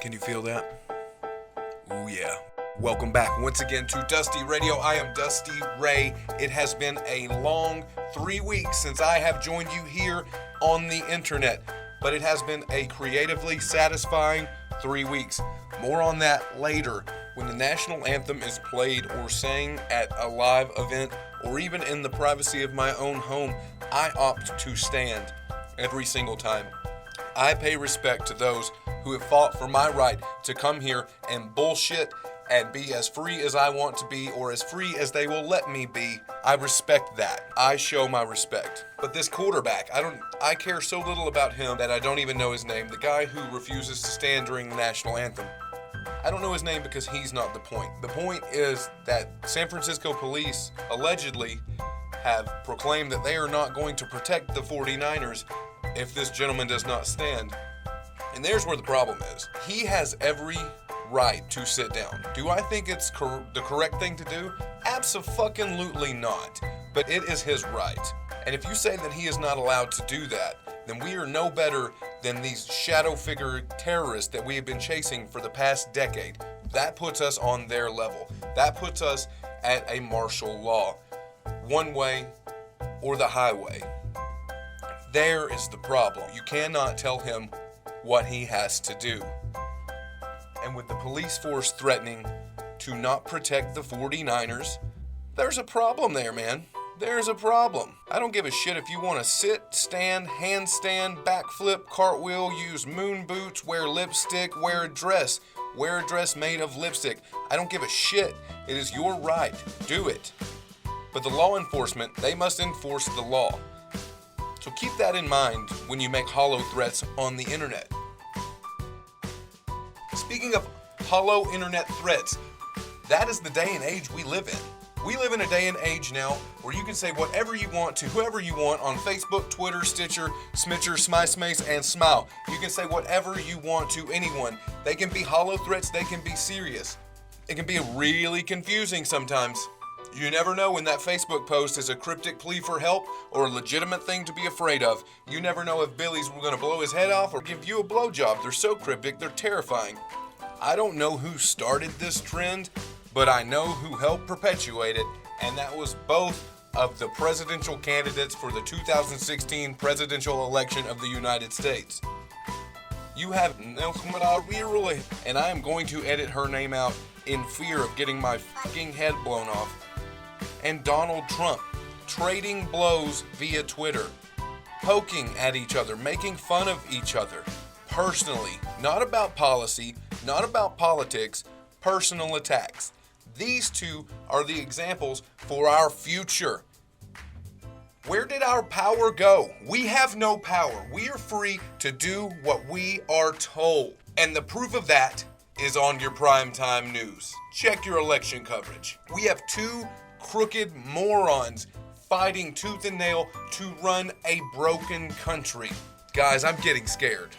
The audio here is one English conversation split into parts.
Can you feel that? Ooh, yeah. Welcome back once again to Dusty Radio. I am Dusty Ray. It has been a long 3 weeks since I have joined you here on the internet, but it has been a creatively satisfying 3 weeks. More on that later. When the national anthem is played or sang at a live event, or even in the privacy of my own home, I opt to stand every single time. I pay respect to those who have fought for my right to come here and bullshit and be as free as I want to be, or as free as they will let me be. I respect that. I show my respect. But this quarterback, I care so little about him that I don't even know his name. The guy who refuses to stand during the national anthem. I don't know his name because he's not the point. The point is that San Francisco police allegedly have proclaimed that they are not going to protect the 49ers if this gentleman does not stand. And there's where the problem is. He has every right to sit down. Do I think it's the correct thing to do? Abso-fucking-lutely not. But it is his right. And if you say that he is not allowed to do that, then we are no better than these shadow figure terrorists that we have been chasing for the past decade. That puts us on their level. That puts us at a martial law. One way or the highway. There is the problem. You cannot tell him what he has to do. And with the police force threatening to not protect the 49ers, there's a problem there, man. There's a problem. I don't give a shit if you want to sit, stand, handstand, backflip, cartwheel, use moon boots, wear lipstick, wear a dress made of lipstick. I don't give a shit. It is your right. Do it. But the law enforcement, they must enforce the law. So keep that in mind when you make hollow threats on the internet. Speaking of hollow internet threats, that is the day and age we live in. We live in a day and age now where you can say whatever you want to whoever you want on Facebook, Twitter, Stitcher, Smitcher, Smysmace, and Smile. You can say whatever you want to anyone. They can be hollow threats, they can be serious. It can be really confusing sometimes. You never know when that Facebook post is a cryptic plea for help or a legitimate thing to be afraid of. You never know if Billy's going to blow his head off or give you a blowjob. They're so cryptic, they're terrifying. I don't know who started this trend, but I know who helped perpetuate it, and that was both of the presidential candidates for the 2016 presidential election of the United States. You have Nelson, and I am going to edit her name out in fear of getting my fucking head blown off. And Donald Trump, trading blows via Twitter, poking at each other, making fun of each other, personally, not about policy, not about politics, personal attacks. These two are the examples for our future. Where did our power go? We have no power. We are free to do what we are told. And the proof of that is on your primetime news. Check your election coverage. We have two crooked morons fighting tooth and nail to run a broken country. Guys, I'm getting scared.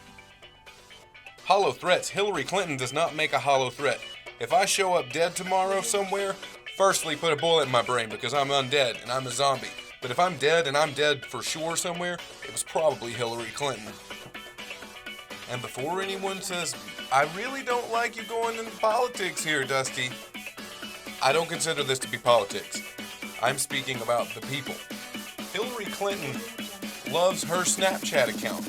Hollow threats. Hillary Clinton does not make a hollow threat. If I show up dead tomorrow somewhere, firstly put a bullet in my brain because I'm undead and I'm a zombie. But if I'm dead and I'm dead for sure somewhere, it was probably Hillary Clinton. And before anyone says, I really don't like you going into politics here, Dusty, I don't consider this to be politics. I'm speaking about the people. Hillary Clinton loves her Snapchat account.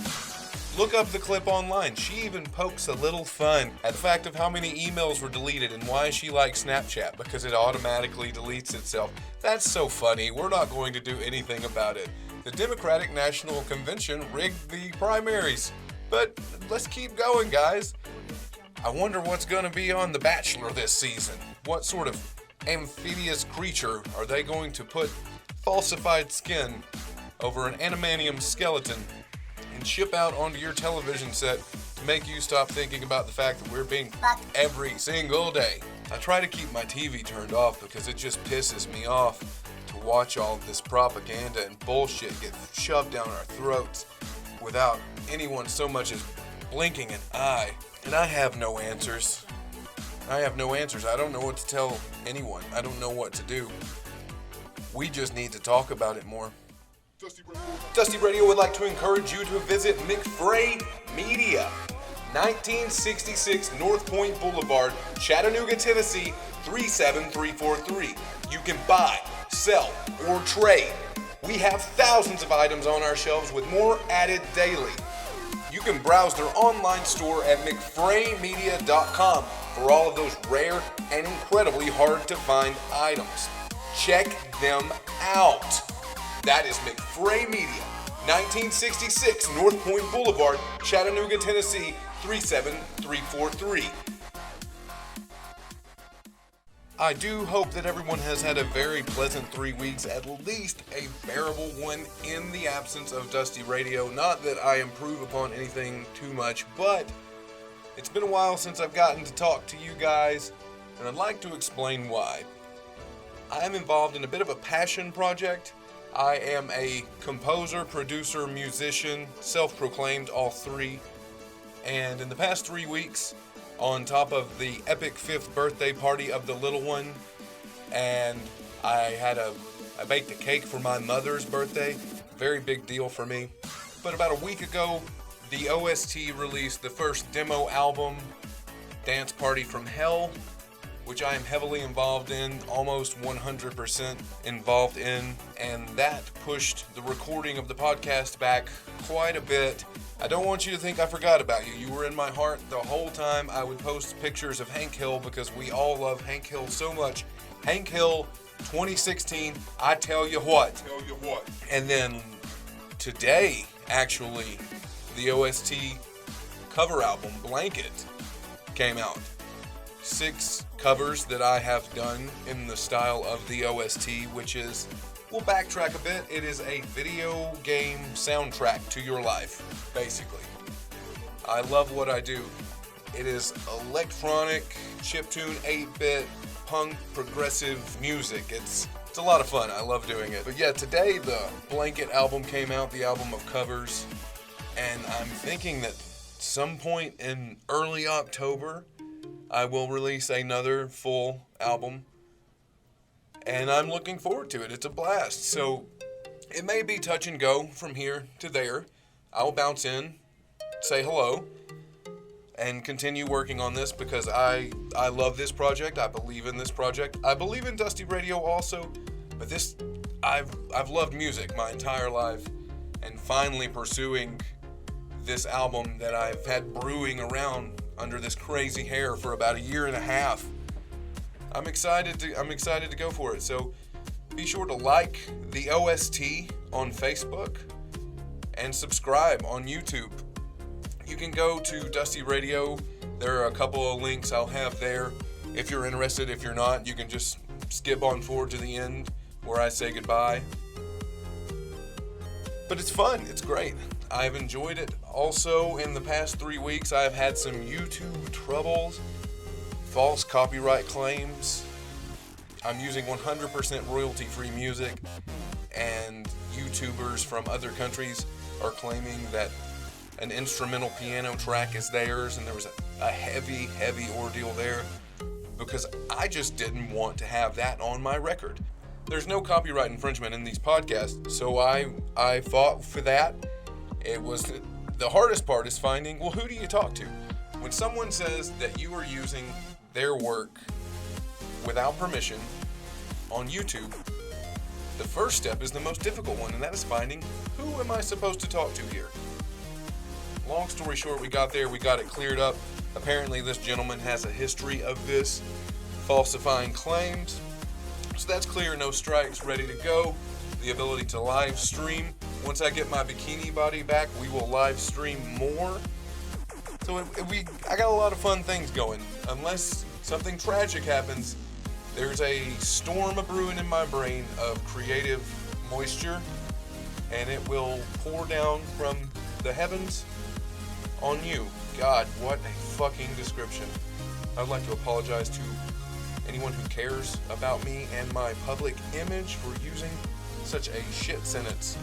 Look up the clip online. She even pokes a little fun at the fact of how many emails were deleted and why she likes Snapchat, because it automatically deletes itself. That's so funny. We're not going to do anything about it. The Democratic National Convention rigged the primaries. But let's keep going, guys. I wonder what's going to be on The Bachelor this season. What sort of amphibious creature are they going to put falsified skin over an animanium skeleton and ship out onto your television set to make you stop thinking about the fact that we're being fucked every single day? I try to keep my TV turned off because it just pisses me off to watch all of this propaganda and bullshit get shoved down our throats without anyone so much as blinking an eye. And I have no answers. I don't know what to tell anyone. I don't know what to do. We just need to talk about it more. Dusty Radio would like to encourage you to visit McFray Media. 1966 North Point Boulevard, Chattanooga, Tennessee, 37343. You can buy, sell, or trade. We have thousands of items on our shelves with more added daily. You can browse their online store at McFrayMedia.com for all of those rare and incredibly hard to find items. Check them out. That is McFray Media, 1966 North Point Boulevard, Chattanooga, Tennessee, 37343. I do hope that everyone has had a very pleasant 3 weeks, at least a bearable one in the absence of Dusty Radio. Not that I improve upon anything too much, but it's been a while since I've gotten to talk to you guys, and I'd like to explain why. I am involved in a bit of a passion project. I am a composer, producer, musician, self-proclaimed all three, and in the past 3 weeks, on top of the epic 5th birthday party of the little one, and I baked a cake for my mother's birthday. Very big deal for me. But about a week ago, the OST released the first demo album, Dance Party from Hell, which I am heavily involved in, almost 100% involved in, and that pushed the recording of the podcast back quite a bit. I don't want you to think I forgot about you. You were in my heart the whole time. I would post pictures of Hank Hill because we all love Hank Hill so much. Hank Hill 2016, I tell you what. And then today, actually, the OST cover album, Blanket, came out. 6 covers that I have done in the style of the OST, which is, we'll backtrack a bit, it is a video game soundtrack to your life, basically. I love what I do. It is electronic, chiptune, 8-bit, punk, progressive music. It's a lot of fun. I love doing it. But yeah, today the Blanket album came out, the album of covers, and I'm thinking that some point in early October, I will release another full album, and I'm looking forward to it. It's a blast. So it may be touch and go from here to there. I'll bounce in, say hello, and continue working on this because I love this project. I believe in this project. I believe in Dusty Radio also, but this I've loved music my entire life, and finally pursuing this album that I've had brewing around under this crazy hair for about a year and a half. I'm excited to go for it. So be sure to like the OST on Facebook and subscribe on YouTube. You can go to Dusty Radio. There are a couple of links I'll have there. If you're interested, if you're not, you can just skip on forward to the end where I say goodbye. But it's fun. It's great. I've enjoyed it. Also, in the past 3 weeks, I've had some YouTube troubles, false copyright claims. I'm using 100% royalty-free music, and YouTubers from other countries are claiming that an instrumental piano track is theirs, and there was a heavy ordeal there because I just didn't want to have that on my record. There's no copyright infringement in these podcasts, so I fought for that. It was the hardest part is finding, well, who do you talk to? When someone says that you are using their work without permission on YouTube, the first step is the most difficult one, and that is finding, who am I supposed to talk to here? Long story short, we got there, we got it cleared up. Apparently this gentleman has a history of this, falsifying claims. So that's clear, no strikes, ready to go. The ability to live stream. Once I get my bikini body back, we will live stream more. So I got a lot of fun things going. Unless something tragic happens, there's a storm a-brewing in my brain of creative moisture, and it will pour down from the heavens on you. God, what a fucking description. I'd like to apologize to anyone who cares about me and my public image for using such a shit sentence.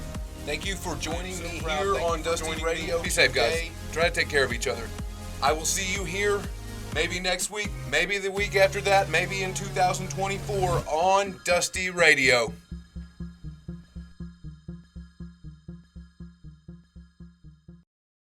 Thank you for joining me here on Dusty Radio. Be safe, guys. Try to take care of each other. I will see you here maybe next week, maybe the week after that, maybe in 2024 on Dusty Radio.